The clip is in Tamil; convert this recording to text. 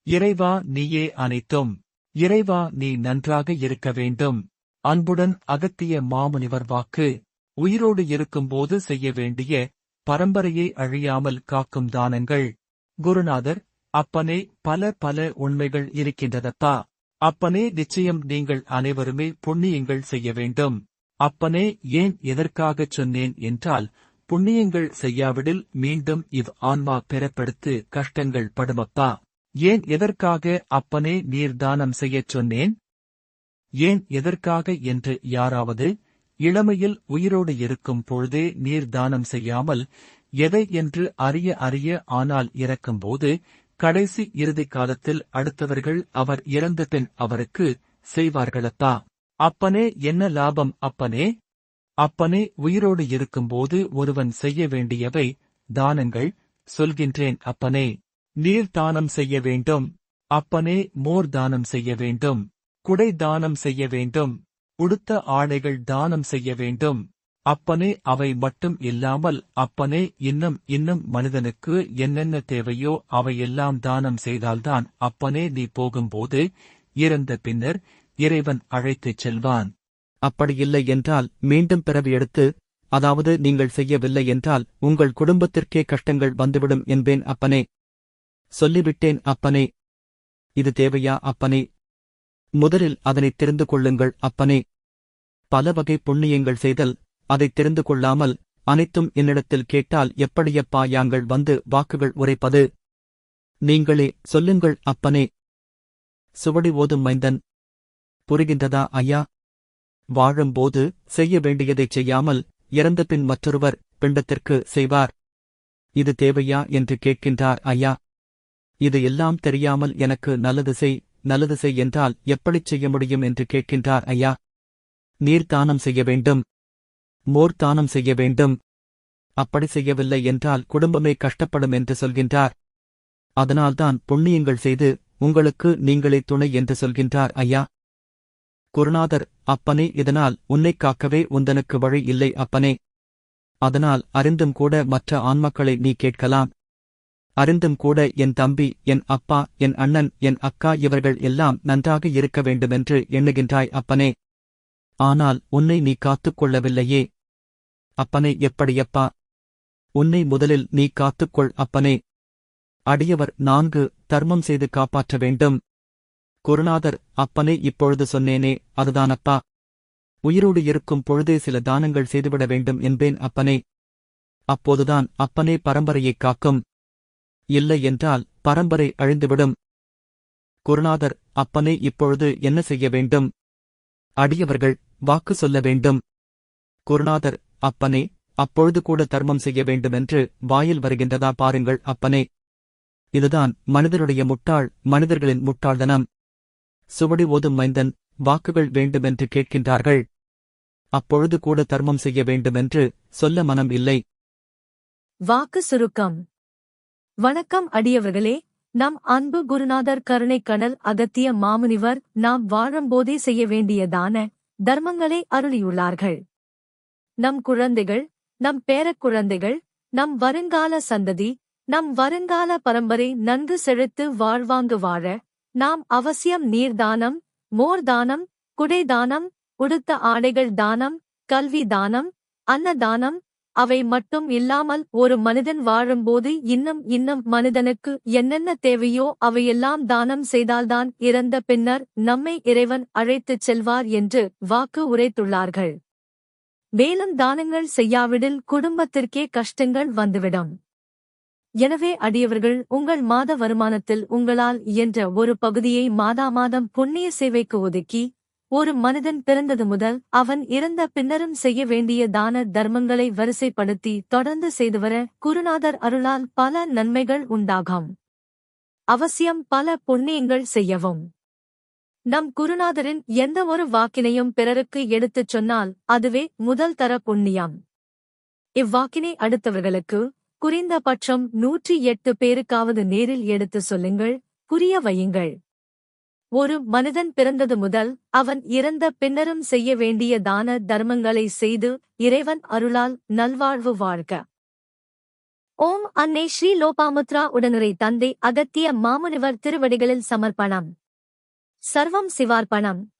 இறைவா நீயே அனைத்தும். இறைவா நீ நன்றாக இருக்க வேண்டும். அன்புடன் அகத்திய மாமுனிவர் வாக்கு. உயிரோடு இருக்கும்போது செய்ய வேண்டிய பரம்பரையை அழியாமல் காக்கும் தானங்கள். குருநாதர்: அப்பனே, பல பல உண்மைகள் இருக்கின்றதப்பா. அப்பனே, நிச்சயம் நீங்கள் அனைவருமே புண்ணியங்கள் செய்ய வேண்டும். அப்பனே, ஏன் எதற்காகச் சொன்னேன் என்றால், புண்ணியங்கள் செய்யாவிடில் மீண்டும் ஆன்மா பெறப்படுத்து கஷ்டங்கள் படுமப்பா. ஏன் எதற்காக அப்பனே நீர் தானம் செய்யச் சொன்னேன்? ஏன் எதற்காக என்று யாராவது இளமையில் உயிரோடு இருக்கும் பொழுதே நீர் தானம் செய்யாமல் எதை என்று அறிய ஆனால் இறக்கும்போது கடைசி இறுதி காலத்தில் அடுத்தவர்கள் அவர் இறந்த பின் அவருக்கு செய்வார்களப்பா. அப்பனே, என்ன லாபம் அப்பனே? அப்பனே, உயிரோடு இருக்கும்போது ஒருவன் செய்ய வேண்டியவை தானங்கள் சொல்கின்றேன் அப்பனே. நீர் தானம் செய்ய வேண்டும். அப்பனே, மோர் தானம் செய்ய வேண்டும். குடை தானம் செய்ய வேண்டும். உடுத்த ஆடைகள் தானம் செய்ய வேண்டும். அப்பனே, அவை மட்டும் இல்லாமல் அப்பனே இன்னும் மனிதனுக்கு என்னென்ன தேவையோ அவையெல்லாம் தானம் செய்தால்தான் அப்பனே நீ போகும்போது இறந்த பின்னர் இறைவன் அழைத்துச் செல்வான். அப்படியில்லை என்றால் மீண்டும் பிறவி எடுத்து, அதாவது நீங்கள் செய்யவில்லை என்றால் உங்கள் குடும்பத்திற்கே கஷ்டங்கள் வந்துவிடும் என்பேன் அப்பனே. சொல்லிவிட்டேன் அப்பனே. இது தேவையா அப்பனே? முதலில் அதனைத் தெரிந்து கொள்ளுங்கள் அப்பனே. பல வகை புண்ணியங்கள் செய்தல், அதைத் தெரிந்து கொள்ளாமல் அனைத்தும் என்னிடத்தில் கேட்டால் எப்படியப்பா யாங்கள் வந்து வாக்குகள் உரைப்பது? நீங்களே சொல்லுங்கள் அப்பனே. சுவடி ஓதும் மைந்தன். புரிகின்றதா ஐயா? வாழும்போது செய்ய வேண்டியதைச் செய்யாமல் இறந்தபின் மற்றொருவர் பிண்டத்திற்கு செய்வார். இது தேவையா என்று கேட்கின்றார் ஐயா. இது எல்லாம் தெரியாமல் எனக்கு நல்லது செய் என்றால் எப்படிச் செய்ய முடியும் என்று கேட்கின்றார் ஐயா. நீர் தானம் செய்ய வேண்டும். மோர் தானம் செய்ய வேண்டும். அப்படி செய்யவில்லை என்றால் குடும்பமே கஷ்டப்படும் என்று சொல்கின்றார். அதனால்தான் புண்ணியங்கள் செய்து உங்களுக்கு நீங்களே துணை என்று சொல்கின்றார் ஐயா. குருநாதர்: அப்பனே, இதனால் உன்னைக் காக்கவே உந்தனுக்கு வழி இல்லை அப்பனே. அதனால் அறிந்தும் கூட மற்ற ஆன்மாக்களை நீ கேட்கலாம். அறிந்தும் கூட என் தம்பி, என் அப்பா, என் அண்ணன், என் அக்கா இவர்கள் எல்லாம் நன்றாக இருக்க வேண்டுமென்று எண்ணுகின்றாய் அப்பனே. ஆனால் உன்னை நீ காத்துக் கொள்ளவில்லையே அப்பனே. எப்படியப்பா? உன்னை முதலில் நீ காத்துக்கொள் அப்பனே. அடியவர் 4 தர்மம் செய்து காப்பாற்ற வேண்டும். குருநாதர்: அப்பனே, இப்பொழுது சொன்னேனே அதுதானப்பா. உயிரோடு இருக்கும் பொழுதே சில தானங்கள் செய்துவிட வேண்டும் என்பேன் அப்பனே. அப்போதுதான் அப்பனே பரம்பரையைக் காக்கும். இல்லை என்றால் பரம்பரை அழிந்துவிடும். குருநாதர்: அப்பனே, இப்பொழுது என்ன செய்ய வேண்டும்? அடியவர்கள் வாக்கு சொல்ல வேண்டும். குருநாதர்: அப்பனே, அப்பொழுது கூட தர்மம் செய்ய வேண்டுமென்று வாயில் வருகின்றதா பாருங்கள் அப்பனே. இதுதான் மனிதர்களின் முட்டாள்தனம். சுவடி ஓதும் மைந்தன் வாக்குகள் வேண்டுமென்று கேட்கின்றார்கள். அப்பொழுது கூட தர்மம் செய்ய வேண்டுமென்று சொல்ல மனம் இல்லை. வாக்கு சுருக்கம். வணக்கம் அடியவர்களே. நம் அன்பு குருநாதர் கருணைக்கடல் அகத்திய மாமுனிவர் நாம் வாழும்போதே செய்ய வேண்டிய தான தர்மங்களை அருளியுள்ளார்கள். நம் குழந்தைகள், நம் பேரக்குழந்தைகள், நம் வருங்கால சந்ததி, நம் வருங்கால பரம்பரை நன்கு செழித்து வாழ்வாங்கு வாழ நாம் அவசியம் நீர்தானம், மோர் தானம், குடை தானம், உடுத்த ஆடைகள் தானம், கல்வி தானம், அன்னதானம், அவை மட்டும் இல்லாமல் ஒரு மனிதன் வாழும்போது இன்னும் மனிதனுக்கு என்னென்ன தேவையோ அவையெல்லாம் தானம் செய்தால்தான் இறந்த பின்னர் நம்மை இறைவன் அழைத்துச் செல்வார் என்று வாக்கு உரைத்துள்ளார்கள். மேலும் தானங்கள் செய்யாவிடில் குடும்பத்திற்கே கஷ்டங்கள் வந்துவிடும். எனவே அடியவர்கள் உங்கள் மாத வருமானத்தில் உங்களால் இயன்ற ஒரு பகுதியை மாதாமாதம் புண்ணிய சேவைக்கு ஒதுக்கி, ஒரு மனிதன் பிறந்தது முதல் அவன் இறந்த பின்னரும் செய்ய வேண்டிய தான தர்மங்களை வரிசைப்படுத்தி தொடர்ந்து செய்துவர குருநாதர் அருளால் பல நன்மைகள் உண்டாகும். அவசியம் பல புண்ணியங்கள் செய்யவும். நம் குருநாதரின் எந்த ஒரு வாக்கினையும் பிறருக்கு எடுத்துச் சொன்னால் அதுவே முதல் தர புண்ணியம். இவ்வாக்கினை அடுத்தவர்களுக்கு குறைந்த பட்சம் 108 பேருக்காவது நேரில் எடுத்து சொல்லுங்கள், புரிய வையுங்கள். ஒரு மனிதன் பிறந்தது முதல் அவன் இறந்த பின்னரும் செய்ய வேண்டிய தான தர்மங்களை செய்து இறைவன் அருளால் நல்வாழ்வு வாழ்க. ஓம் அன்னை ஸ்ரீ லோபாமுத்ரா உடனுரை தந்தை அகத்திய மாமுனிவர் திருவடிகளில் சமர்ப்பணம். சர்வம் சிவார்ப்பணம்.